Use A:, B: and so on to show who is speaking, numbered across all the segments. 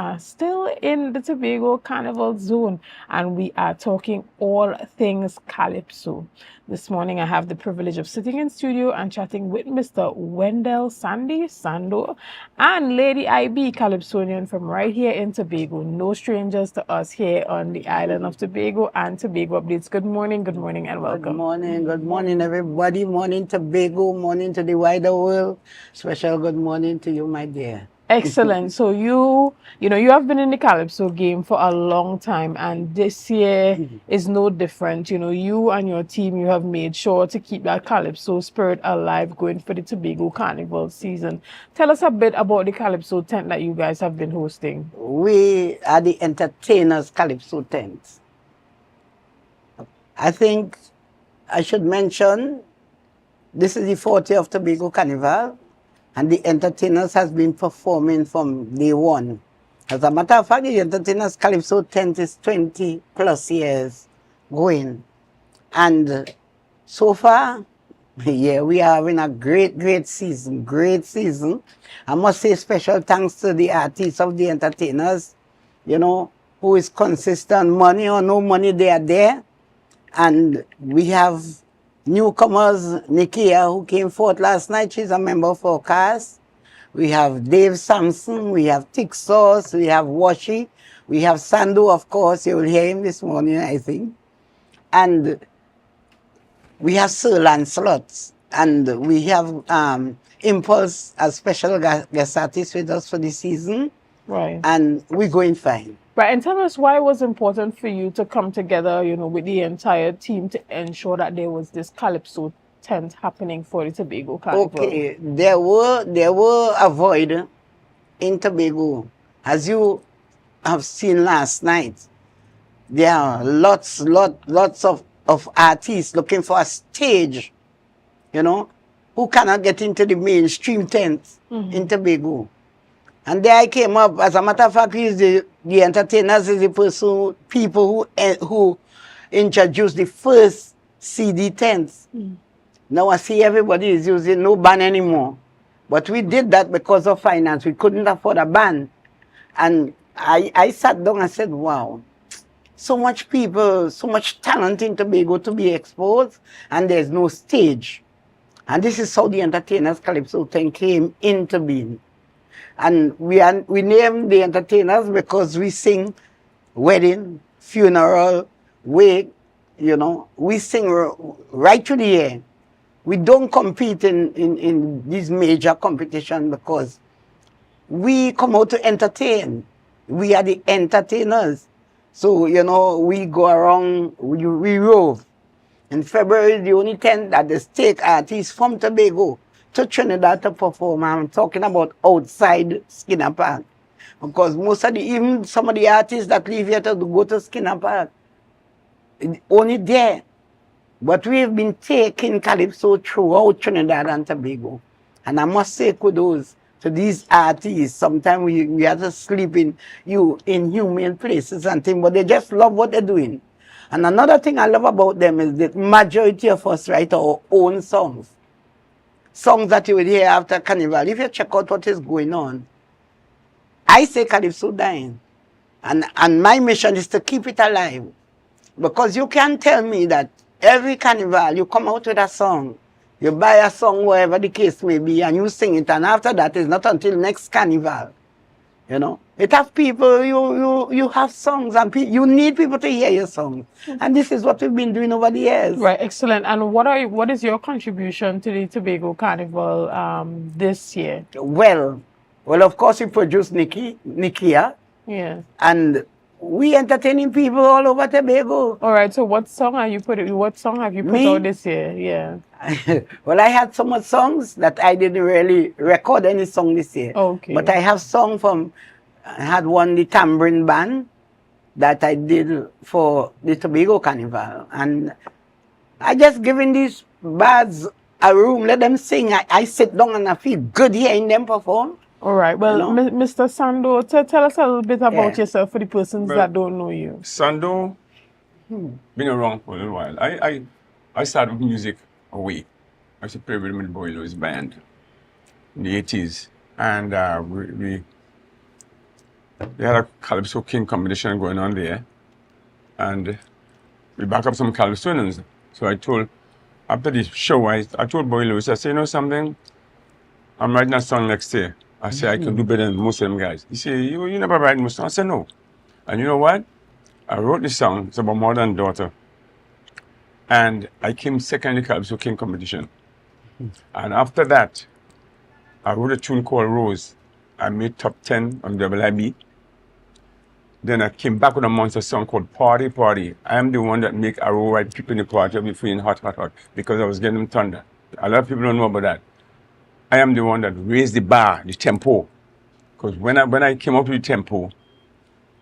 A: are still in the Tobago Carnival Zone and we are talking all things Calypso. This morning I have the privilege of sitting in studio and chatting with Mr. Wendell Sando and Lady IB Calypsonian from right here in Tobago. No strangers to us here on the island of Tobago and Tobago Updates. Good morning, and welcome.
B: Good morning, everybody. Morning Tobago, morning to the wider world. Special good morning to you, my dear.
A: Excellent. So you have been in the Calypso game for a long time, and this year is no different. You and your team, you have made sure to keep that Calypso spirit alive going for the Tobago Carnival season. Tell us a bit about the Calypso tent that you guys have been hosting.
B: We are the entertainers Calypso tent. I think I should mention this is the 40th of Tobago Carnival. And the entertainers has been performing from day one. As a matter of fact, the entertainers Calypso tent is 20 plus years going. And so far, yeah, we are having a great season, I must say special thanks to the artists of the entertainers, who is consistent, money or no money, they are there. And we have newcomers, Nikia, who came forth last night, she's a member of our cast. We have Dave Sampson, we have Tick Sauce, we have Washi, we have Sando, of course, you will hear him this morning, I think. And we have Sir Lancelot, and we have Impulse as special guest artist with us for the season.
A: Right.
B: And we're going fine.
A: Right, and tell us why it was important for you to come together, with the entire team to ensure that there was this Calypso tent happening for the Tobago Carnival.
B: Okay, there were a void in Tobago. As you have seen last night, there are lots of artists looking for a stage, who cannot get into the mainstream tent in Tobago. And there I came up, as a matter of fact, the entertainers is the people who introduced the first CD tents. Now I see everybody is using no band anymore. But we did that because of finance. We couldn't afford a band. And I sat down and said, wow, so much people, so much talent in Tobago to be exposed, and there's no stage. And this is how the entertainers Calypso tent came into being. And we named the entertainers because we sing wedding, funeral, wake, we sing right through the year. We don't compete in these major competitions because we come out to entertain. We are the entertainers. So, we go around, we rove. In February, the only tent that the stake artists from Tobago to Trinidad to perform. I'm talking about outside Skinner Park. Because even some of the artists that live here to go to Skinner Park, only there. But we've been taking Calypso throughout Trinidad and Tobago. And I must say kudos to these artists. Sometimes we have to sleep in inhumane places and things, but they just love what they're doing. And another thing I love about them is that majority of us write our own songs. Songs that you will hear after Carnival. If you check out what is going on, I say Calypso dying. And my mission is to keep it alive. Because you can't tell me that every Carnival you come out with a song, you buy a song, whatever the case may be, and you sing it, and after that it's not until next Carnival. It has people, you have songs, and you need people to hear your songs. And this is what we've been doing over the years.
A: Right, excellent. And what is your contribution to the Tobago Carnival this year?
B: Well, of course we produce Nikia.
A: Yes.
B: And we entertaining people all over Tobago.
A: All right, so what song have you put out this year? Yeah.
B: Well, I had so much songs that I didn't really record any song this year.
A: Okay.
B: But I have I had the tambourine band that I did for the Tobago Carnival. And I just given these birds a room, let them sing. I sit down and I feel good hearing them perform.
A: All right. Well, Mr. Sando, tell us a little bit about yourself for the persons that don't know you.
C: Sando, been around for a little while. I started with music away. I used to play with Rhythm Boiler's band in the 80s. And they had a Calypso King competition going on there, and we back up some Calypsonians. So after the show, I told Boy Lewis, I said, you know something? I'm writing a song next year. I said, I can do better than most of them guys. He said, you never write most songs. I said, no. And you know what? I wrote this song. It's about mother and daughter. And I came second in the Calypso King competition. And after that, I wrote a tune called Rose. I made top 10 on WIB. Then I came back with a monster song called Party Party. I am the one that make Arrow right people in the party of me feeling hot, hot, hot, because I was getting them thunder. A lot of people don't know about that. I am the one that raised the bar, the tempo. Because when I came up with the tempo,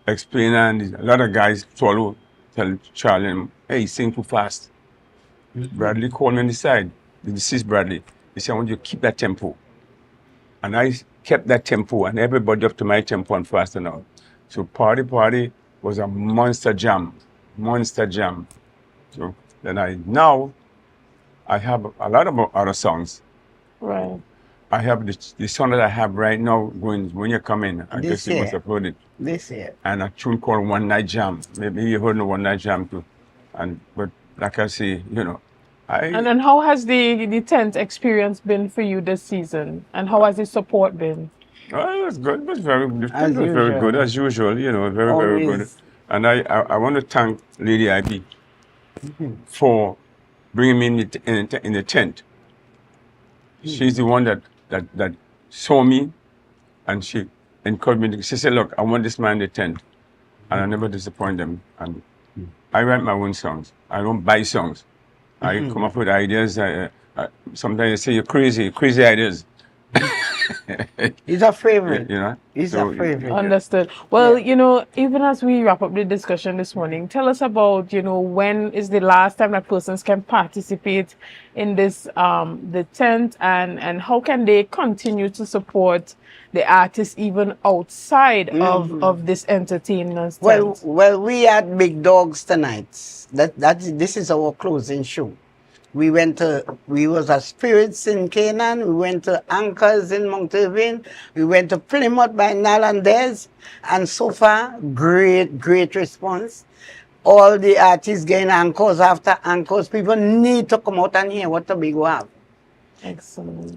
C: explaining, and a lot of guys tell Charlie, hey, sing too fast. Bradley called me on the side, the deceased Bradley. He said, I want you to keep that tempo. And I kept that tempo, and everybody up to my tempo and faster now. So Party Party was a monster jam. So then now I have a lot of other songs.
A: Right.
C: I have the song that I have right now going when you come in. I guess you must have heard it.
B: This year.
C: And a tune called One Night Jam. Maybe you heard the One Night Jam too. But like I say,
A: And then how has the tent experience been for you this season? And how has the support been?
C: Oh, it was good. It was very good as usual. Very, very good. And I want to thank Lady IB for bringing me in the tent. She's the one that saw me, and she encouraged me. She said, "Look, I want this man in the tent," and I never disappoint them. And I write my own songs. I don't buy songs. I come up with ideas. Sometimes I say you're crazy ideas.
B: He's a favorite. He's
C: So,
B: a favorite.
A: Understood. Well, even as we wrap up the discussion this morning, tell us about, when is the last time that persons can participate in this, the tent, and how can they continue to support the artists even outside of this entertainment tent?
B: Well, we had Big Dogs tonight. This is our closing show. We was at Spirits in Canaan. We went to Anchors in Mount Irving. We went to Plymouth by Nalandez. And so far, great response. All the artists getting anchors after anchors. People need to come out and hear what Tobago have.
A: Excellent.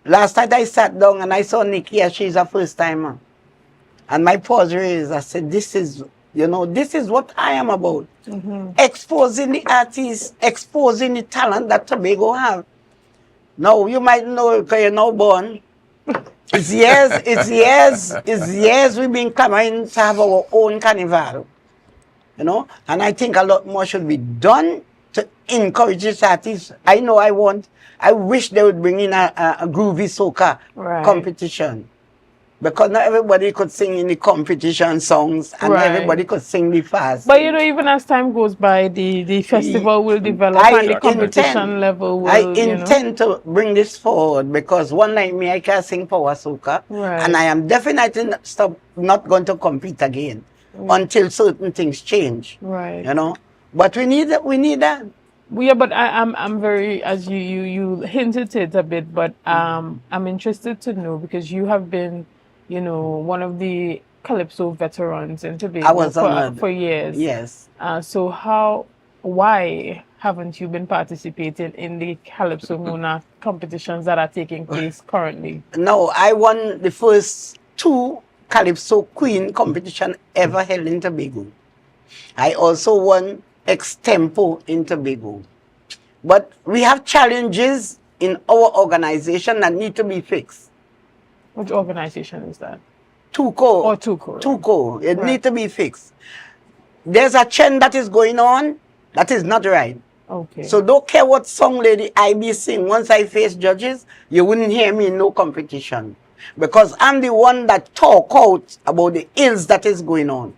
B: Last night I sat down and I saw Nikki, as she's a first timer. And my pause raised. I said, this is what I am about. Exposing the artists, exposing the talent that Tobago have. Now, you might know because you're now born. It's years we've been clamoring to have our own carnival. And I think a lot more should be done to encourage these artists. I wish they would bring in a groovy soca competition. Because not everybody could sing in the competition songs, and everybody could sing the fast.
A: But even as time goes by, the festival will develop and the competition level will.
B: I intend to bring this forward because one like me, I can sing power soca, and I am definitely not going to compete again until certain things change.
A: Right.
B: But we need that.
A: Yeah, but I'm very, as you hinted it a bit, but I'm interested to know because you have been, one of the Calypso veterans in Tobago for years.
B: Yes.
A: So why haven't you been participating in the Calypso Mona competitions that are taking place currently?
B: No, I won the first 2 Calypso Queen competition ever held in Tobago. I also won Extempo in Tobago. But we have challenges in our organization that need to be fixed.
A: Which organization is that?
B: TUCO.
A: Oh, TUCO.
B: TUCO. It needs to be fixed. There's a trend that is going on that is not right.
A: Okay.
B: So don't care what song Lady IB sing. Once I face judges, you wouldn't hear me in no competition. Because I'm the one that talk out about the ills that is going on.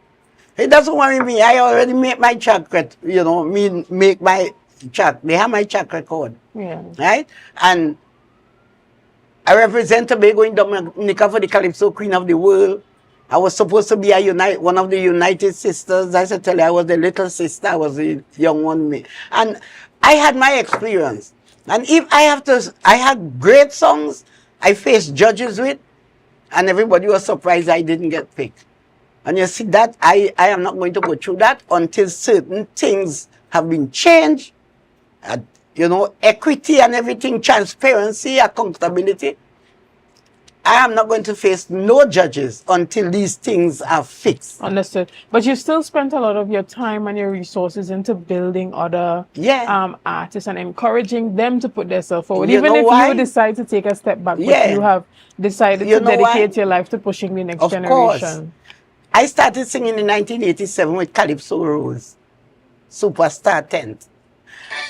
B: It doesn't worry me. I already make my track record. Make my track. They have my track record.
A: Yeah.
B: Right? And I represent Tobago in Dominica for the Calypso Queen of the World. I was supposed to be one of the United Sisters. I said, tell you, I was the little sister. I was the young one. And I had my experience. And if I had great songs I faced judges with, And everybody was surprised I didn't get picked. And you see that I am not going to go through that until certain things have been changed. Equity and everything, transparency, accountability. I am not going to face no judges until these things are fixed.
A: Understood. But you still spent a lot of your time and your resources into building other artists and encouraging them to put themselves forward. Even if you decide to take a step back, but you have decided to dedicate your life to pushing the next generation.
B: Course. I started singing in 1987 with Calypso Rose, Superstar Tent.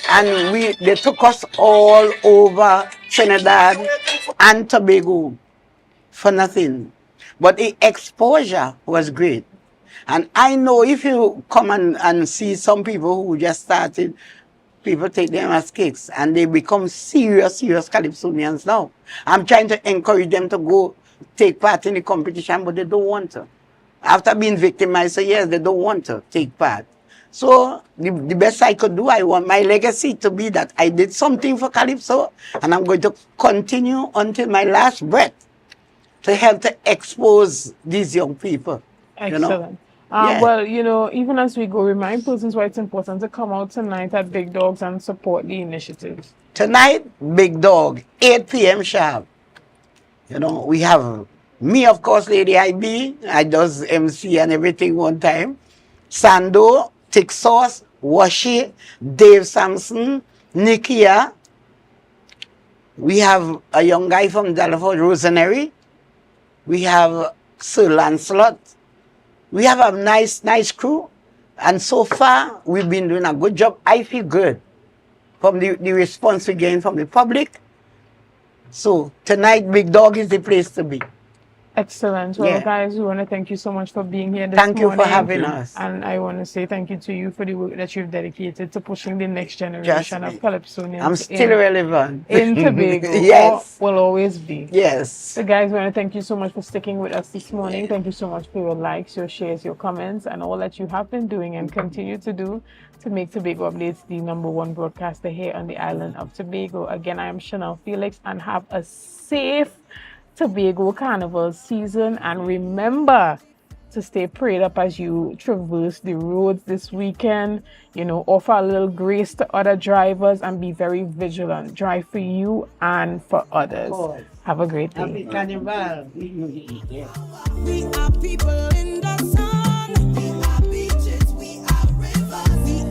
B: And they took us all over Trinidad and Tobago for nothing. But the exposure was great. And I know if you come and see some people who just started, people take them as cakes and they become serious Calypsonians now. I'm trying to encourage them to go take part in the competition, but they don't want to. After being victimized for years, they don't want to take part. So the best I could do, I want my legacy to be that I did something for Calypso, and I'm going to continue until my last breath to help to expose these young people.
A: Excellent. Well, even as we go, remind persons why it's important to come out tonight at Big Dogs and support the initiatives.
B: Tonight, Big Dog, 8 p.m. sharp. We have me, of course, Lady IB. I does MC and everything one time. Sando, Thick Sauce, Washi, Dave Sampson, Nikia. We have a young guy from Dalford, Rosemary. We have Sir Lancelot. We have a nice crew. And so far, we've been doing a good job. I feel good from the response we gain from the public. So tonight, Big Dog is the place to be.
A: Excellent. Well, guys, we want to thank you so much for being here this morning.
B: Thank you for having us.
A: And I want to say thank you to you for the work that you've dedicated to pushing the next generation of Calypsonians.
B: I'm still relevant.
A: In Tobago.
B: Yes.
A: Will always be.
B: Yes.
A: So, guys, we want to thank you so much for sticking with us this morning. Thank you so much for your likes, your shares, your comments, and all that you have been doing and continue to do to make Tobago Updates the #1 broadcaster here on the island of Tobago. Again, I am Shenell Felix, and have a safe Tobago Carnival season, and remember to stay prayed up as you traverse the roads this weekend. Offer a little grace to other drivers and be very vigilant. Drive for you and for others. Have a great day.
B: Happy Carnival.
D: We are people in